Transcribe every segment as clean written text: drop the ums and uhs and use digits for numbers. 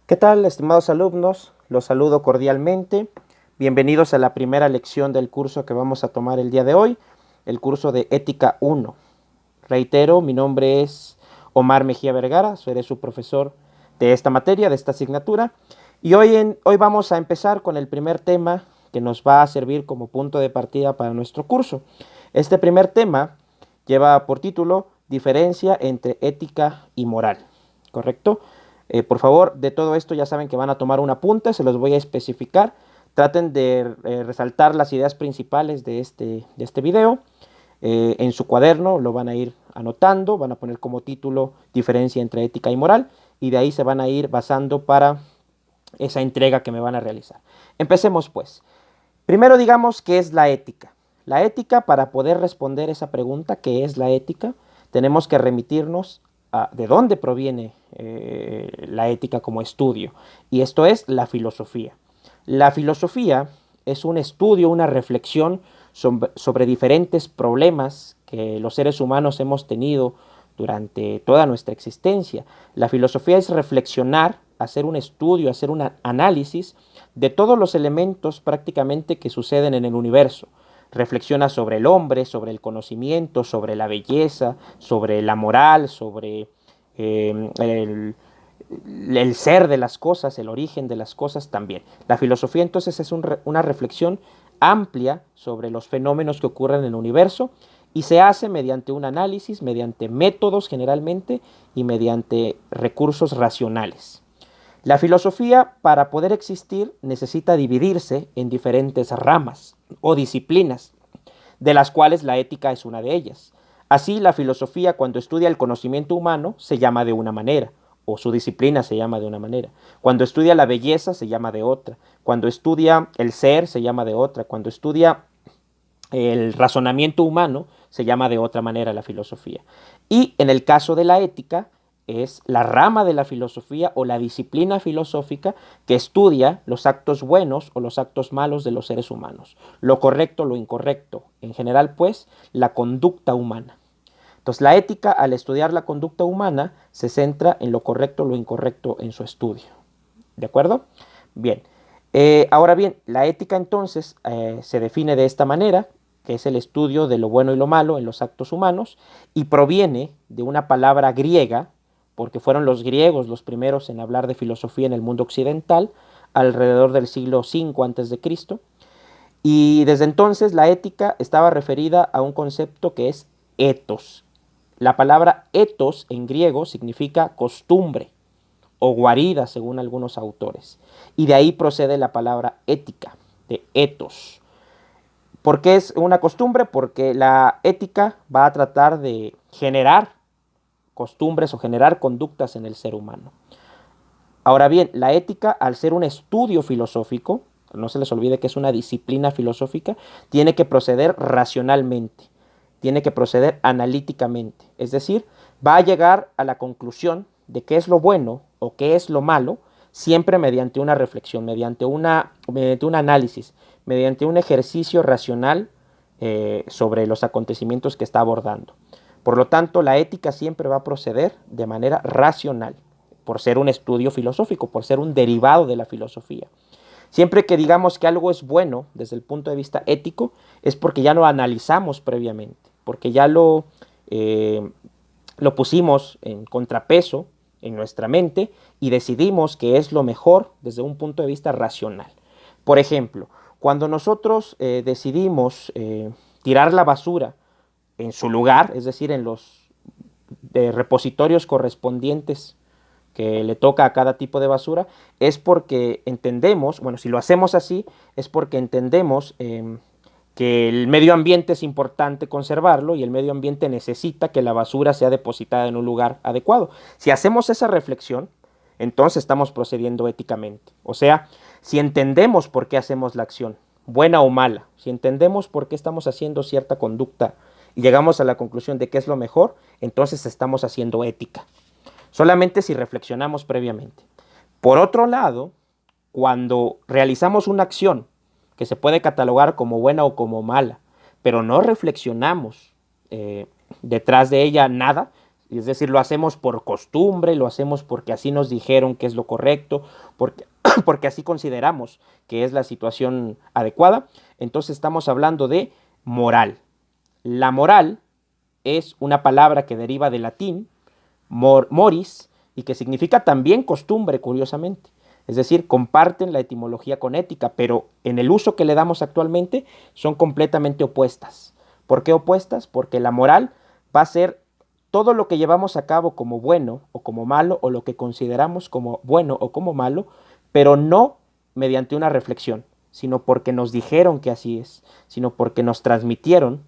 ¿Qué tal, estimados alumnos? Los saludo cordialmente. Bienvenidos a la primera lección del curso que vamos a tomar el día de hoy, el curso de Ética 1. Reitero, mi nombre es Omar Mejía Vergara, seré su profesor de esta materia, de esta asignatura. Y hoy vamos a empezar con el primer tema que nos va a servir como punto de partida para nuestro curso. Este primer tema lleva por título Diferencia entre ética y moral, ¿correcto? Por favor, de todo esto ya saben que van a tomar un apunte, se los voy a especificar. Traten de resaltar las ideas principales de este video. En su cuaderno lo van a ir anotando, van a poner como título Diferencia entre ética y moral, y de ahí se van a ir basando para esa entrega que me van a realizar. Empecemos pues. Primero digamos qué es la ética. La ética, para poder responder esa pregunta, ¿qué es la ética? Tenemos que remitirnos a de dónde proviene la ética como estudio. Y esto es la filosofía. La filosofía es un estudio, una reflexión sobre diferentes problemas que los seres humanos hemos tenido durante toda nuestra existencia. La filosofía es reflexionar, hacer un estudio, hacer un análisis de todos los elementos prácticamente que suceden en el universo. Reflexiona sobre el hombre, sobre el conocimiento, sobre la belleza, sobre la moral, sobre el ser de las cosas, el origen de las cosas también. La filosofía entonces es una reflexión amplia sobre los fenómenos que ocurren en el universo y se hace mediante un análisis, mediante métodos generalmente y mediante recursos racionales. La filosofía, para poder existir, necesita dividirse en diferentes ramas o disciplinas, de las cuales la ética es una de ellas. Así, la filosofía, cuando estudia el conocimiento humano, se llama de una manera, o su disciplina se llama de una manera. Cuando estudia la belleza, se llama de otra. Cuando estudia el ser, se llama de otra. Cuando estudia el razonamiento humano, se llama de otra manera la filosofía. Y en el caso de la ética, es la rama de la filosofía o la disciplina filosófica que estudia los actos buenos o los actos malos de los seres humanos, lo correcto, lo incorrecto, en general pues la conducta humana. Entonces la ética, al estudiar la conducta humana, se centra en lo correcto, lo incorrecto en su estudio. ¿De acuerdo? Bien. Ahora bien, la ética entonces se define de esta manera, que es el estudio de lo bueno y lo malo en los actos humanos, y proviene de una palabra griega, porque fueron los griegos los primeros en hablar de filosofía en el mundo occidental, alrededor del siglo V a.C., y desde entonces la ética estaba referida a un concepto que es ethos. La palabra ethos en griego significa costumbre o guarida, según algunos autores. Y de ahí procede la palabra ética, de ethos. ¿Por qué es una costumbre? Porque la ética va a tratar de generar costumbres o generar conductas en el ser humano. Ahora bien, la ética, al ser un estudio filosófico, no se les olvide que es una disciplina filosófica, tiene que proceder racionalmente, tiene que proceder analíticamente. Es decir, va a llegar a la conclusión de qué es lo bueno o qué es lo malo, siempre mediante una reflexión, mediante un análisis, mediante un ejercicio racional sobre los acontecimientos que está abordando. Por lo tanto, la ética siempre va a proceder de manera racional, por ser un estudio filosófico, por ser un derivado de la filosofía. Siempre que digamos que algo es bueno desde el punto de vista ético, es porque ya lo analizamos previamente, porque ya lo pusimos en contrapeso en nuestra mente y decidimos que es lo mejor desde un punto de vista racional. Por ejemplo, cuando nosotros decidimos tirar la basura en su lugar, es decir, en los repositorios correspondientes que le toca a cada tipo de basura, es porque entendemos, bueno, si lo hacemos así, es porque entendemos que el medio ambiente es importante conservarlo y el medio ambiente necesita que la basura sea depositada en un lugar adecuado. Si hacemos esa reflexión, entonces estamos procediendo éticamente. O sea, si entendemos por qué hacemos la acción, buena o mala, si entendemos por qué estamos haciendo cierta conducta y llegamos a la conclusión de que es lo mejor, entonces estamos haciendo ética. Solamente si reflexionamos previamente. Por otro lado, cuando realizamos una acción que se puede catalogar como buena o como mala, pero no reflexionamos detrás de ella nada, Es decir, lo hacemos por costumbre, lo hacemos porque así nos dijeron que es lo correcto, porque, porque así consideramos que es la situación adecuada. Entonces estamos hablando de moral. La moral es una palabra que deriva del latín, moris, y que significa también costumbre, curiosamente. Es decir, comparten la etimología con ética, pero en el uso que le damos actualmente son completamente opuestas. ¿Por qué opuestas? Porque la moral va a ser todo lo que llevamos a cabo como bueno o como malo, o lo que consideramos como bueno o como malo, pero no mediante una reflexión, sino porque nos dijeron que así es, sino porque nos transmitieron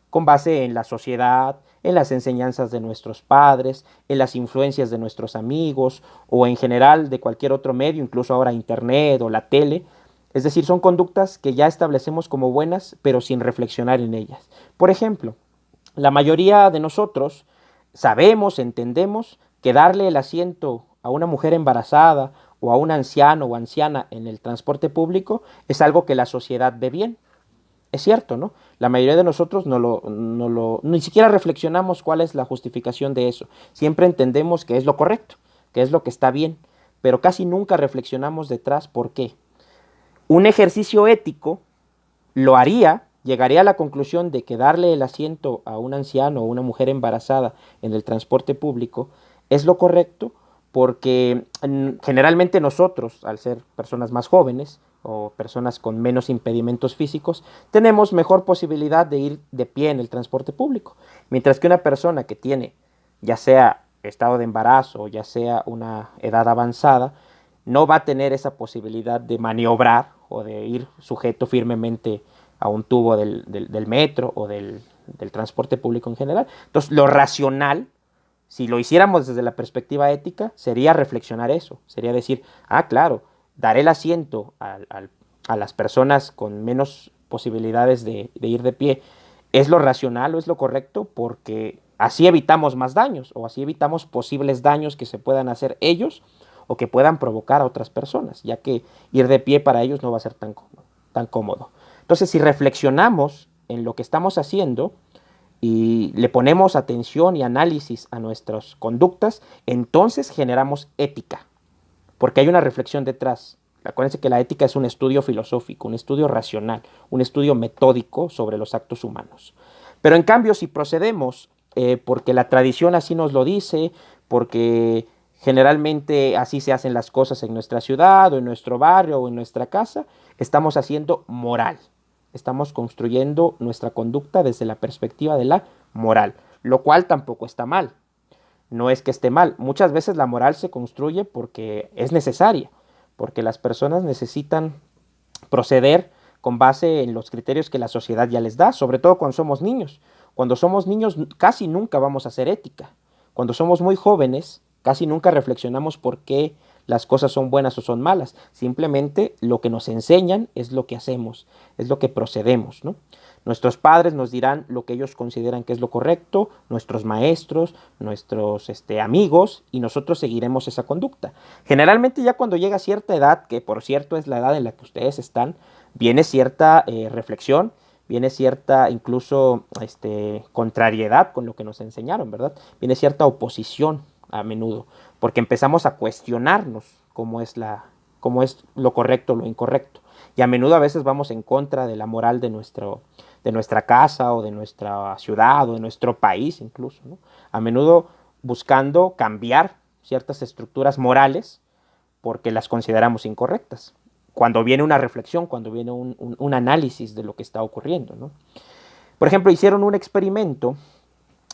con base en la sociedad, en las enseñanzas de nuestros padres, en las influencias de nuestros amigos o en general de cualquier otro medio, incluso ahora internet o la tele. Es decir, son conductas que ya establecemos como buenas, pero sin reflexionar en ellas. Por ejemplo, la mayoría de nosotros sabemos, entendemos que darle el asiento a una mujer embarazada o a un anciano o anciana en el transporte público es algo que la sociedad ve bien. Es cierto, ¿no? La mayoría de nosotros ni siquiera reflexionamos cuál es la justificación de eso. Siempre entendemos que es lo correcto, que es lo que está bien, pero casi nunca reflexionamos detrás por qué. Un ejercicio ético lo haría, llegaría a la conclusión de que darle el asiento a un anciano o una mujer embarazada en el transporte público es lo correcto porque generalmente nosotros, al ser personas más jóvenes o personas con menos impedimentos físicos, tenemos mejor posibilidad de ir de pie en el transporte público, mientras que una persona que tiene ya sea estado de embarazo o ya sea una edad avanzada, no va a tener esa posibilidad de maniobrar o de ir sujeto firmemente a un tubo del metro o del transporte público en general. Entonces, lo racional, si lo hiciéramos desde la perspectiva ética, sería reflexionar eso, sería decir, ah, claro, dar el asiento a las personas con menos posibilidades de ir de pie, ¿es lo racional o es lo correcto? Porque así evitamos más daños o así evitamos posibles daños que se puedan hacer ellos o que puedan provocar a otras personas, ya que ir de pie para ellos no va a ser tan cómodo. Entonces, si reflexionamos en lo que estamos haciendo y le ponemos atención y análisis a nuestras conductas, entonces generamos ética, porque hay una reflexión detrás. Acuérdense que la ética es un estudio filosófico, un estudio racional, un estudio metódico sobre los actos humanos. Pero en cambio, si procedemos porque la tradición así nos lo dice, porque generalmente así se hacen las cosas en nuestra ciudad o en nuestro barrio o en nuestra casa, estamos haciendo moral. Estamos construyendo nuestra conducta desde la perspectiva de la moral, lo cual tampoco está mal. No es que esté mal. Muchas veces la moral se construye porque es necesaria, porque las personas necesitan proceder con base en los criterios que la sociedad ya les da, sobre todo cuando somos niños. Cuando somos niños casi nunca vamos a hacer ética. Cuando somos muy jóvenes, casi nunca reflexionamos por qué las cosas son buenas o son malas. Simplemente lo que nos enseñan es lo que hacemos, es lo que procedemos, ¿no? Nuestros padres nos dirán lo que ellos consideran que es lo correcto, nuestros maestros, nuestros amigos, y nosotros seguiremos esa conducta. Generalmente ya cuando llega a cierta edad, que por cierto es la edad en la que ustedes están, viene cierta reflexión, viene cierta incluso contrariedad con lo que nos enseñaron, ¿verdad? Viene cierta oposición a menudo, porque empezamos a cuestionarnos cómo es lo correcto o lo incorrecto. Y a menudo a veces vamos en contra de la moral de nuestra casa o de nuestra ciudad o de nuestro país incluso, ¿no? A menudo buscando cambiar ciertas estructuras morales porque las consideramos incorrectas. Cuando viene una reflexión, cuando viene un análisis de lo que está ocurriendo, ¿no? Por ejemplo, hicieron un experimento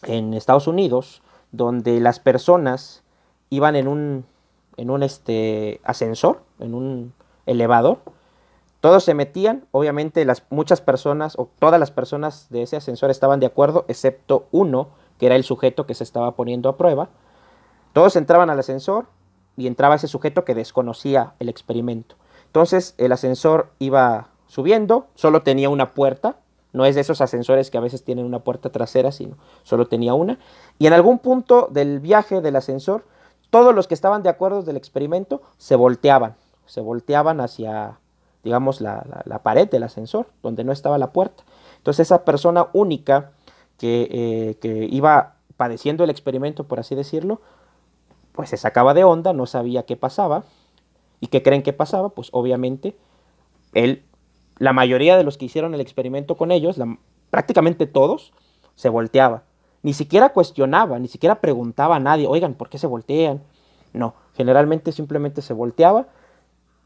en Estados Unidos donde las personas iban en un ascensor, en un elevador. Todos se metían, obviamente muchas personas o todas las personas de ese ascensor estaban de acuerdo, excepto uno, que era el sujeto que se estaba poniendo a prueba. Todos entraban al ascensor y entraba ese sujeto que desconocía el experimento. Entonces el ascensor iba subiendo, solo tenía una puerta, no es de esos ascensores que a veces tienen una puerta trasera, sino solo tenía una. Y en algún punto del viaje del ascensor, todos los que estaban de acuerdo del experimento se volteaban hacia, digamos, la pared del ascensor, donde no estaba la puerta. Entonces esa persona única que iba padeciendo el experimento, por así decirlo, pues se sacaba de onda, no sabía qué pasaba. ¿Y qué creen que pasaba? Pues obviamente él, la mayoría de los que hicieron el experimento con ellos, prácticamente todos, se volteaba. Ni siquiera cuestionaba, ni siquiera preguntaba a nadie, oigan, ¿por qué se voltean? No, generalmente simplemente se volteaba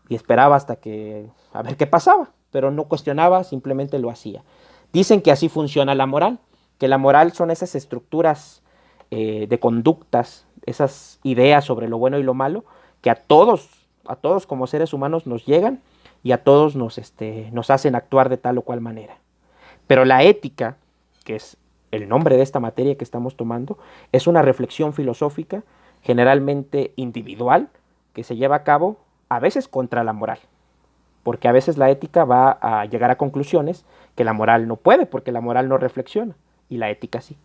y esperaba hasta que, a ver qué pasaba, pero no cuestionaba, simplemente lo hacía. Dicen que así funciona la moral, que la moral son esas estructuras de conductas, esas ideas sobre lo bueno y lo malo, que a todos como seres humanos nos llegan y a todos nos hacen actuar de tal o cual manera. Pero la ética, que es el nombre de esta materia que estamos tomando, es una reflexión filosófica generalmente individual que se lleva a cabo a veces contra la moral, porque a veces la ética va a llegar a conclusiones que la moral no puede, porque la moral no reflexiona y la ética sí.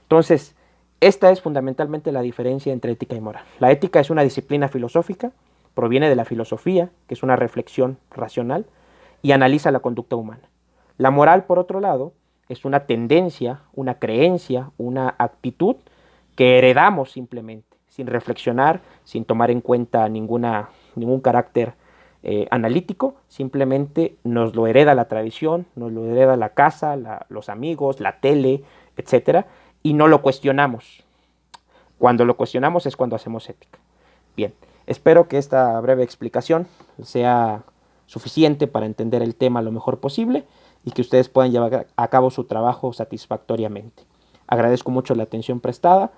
Entonces, esta es fundamentalmente la diferencia entre ética y moral. La ética es una disciplina filosófica, proviene de la filosofía, que es una reflexión racional, y analiza la conducta humana. La moral, por otro lado, es una tendencia, una creencia, una actitud que heredamos simplemente, sin reflexionar, sin tomar en cuenta ningún carácter analítico, simplemente nos lo hereda la tradición, nos lo hereda la casa, los amigos, la tele, etcétera, y no lo cuestionamos. Cuando lo cuestionamos es cuando hacemos ética. Bien, espero que esta breve explicación sea suficiente para entender el tema lo mejor posible y que ustedes puedan llevar a cabo su trabajo satisfactoriamente. Agradezco mucho la atención prestada,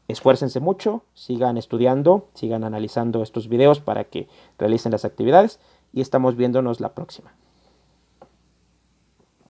esfuércense mucho, sigan estudiando, sigan analizando estos videos para que realicen las actividades y estamos viéndonos la próxima.